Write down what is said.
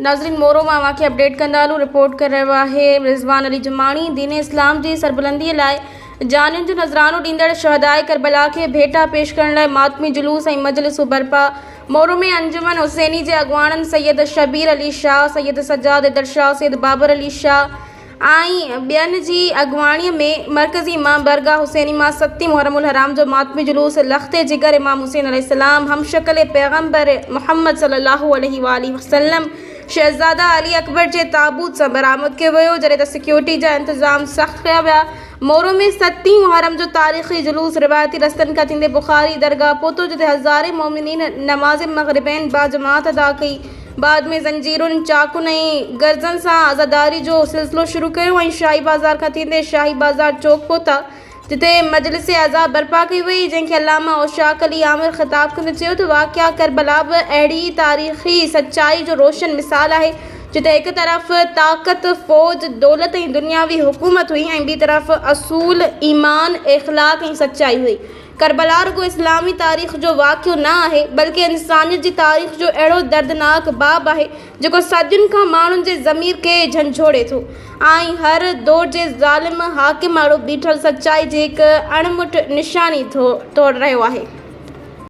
नाज़रीन मोरो मां वाक़ई अपडेट कंदालू रिपोर्ट कर रहियो आहे रिज़वान अली जमाणी। दीन इस्लाम जी सरबुलंदी लाइ जानियुनि जो नज़रानो ॾींदड़ शहदाए करबला खे भेटा पेश करण लाइ मातमी जुलूस ऐं मजलिसूं बर्पा। मोरो में अंजुमन हुसैनी जे अॻुवाणनि सैयद शबीर अली शाह, सैयद सज्जाद हैदर शाह, सैयद बाबर अली शाह ऐं ॿियनि जी अॻुवाणीअ में मरकज़ी इमाम बरगाह हुसैनी मां 7 मुहर्रमुल हराम जो मातमी जुलूस लख़्ते जिगर इमाम हुसैन अलैहिस्सलाम, हमशकल पैगम्बर मुहम्मद सल्लल्लाहु अलैहि वसल्लम शहज़ादा अली अकबर जे ताबूत सां बरामद कयो वियो, जॾहिं त सिक्योरिटी जा इंतज़ाम सख़्त कया विया। मोरो में 7 मुहर्रम जो तारीख़ी जुलूस रिवायती रस्तनि खां थींदे बुखारी दरगाह पहुतो, जिते हज़ारे मोमिनीन नमाज़ मग़रिबैन बाजमात अदा कई। बाद में ज़ंजीरुनि, चाकुनि ऐं गर्ज़न सां आज़ादारी जो सिलसिलो शुरू कयो ऐं शाही बाज़ार खां थींदे शाही बाज़ार चौक पहुता, जिते मजलिस आज़ा बर्पा कई वई, जंहिंखे अल्लामा औशाक अली आमिर ख़िताब कंदे चयो त वाक़िआ करबला बि अहिड़ी तारीख़ी सचाई जो रोशन मिसाल आहे, जिते हिकु तरफ़ ताक़त, फ़ौज, दौलत ऐं दुनियावी हुकूमत हुई ऐं ॿी तरफ़ असूल, ईमान, इख़लाक़ ऐं सचाई हुई। करबला रुगो इस्लामी तारीख़ जो वाक़िओ न आहे, बल्कि इंसानियत जी तारीख़ जो अहिड़ो दर्दनाक बाब आहे जेको सदियुनि खां माण्हुनि जे ज़मीर खे झंझोड़े थो ऐं हर दौर जे ज़ालिम हाकिम आड़ो बीठल सचाई जी हिकु अणमुठ निशानी तोड़ रहियो आहे।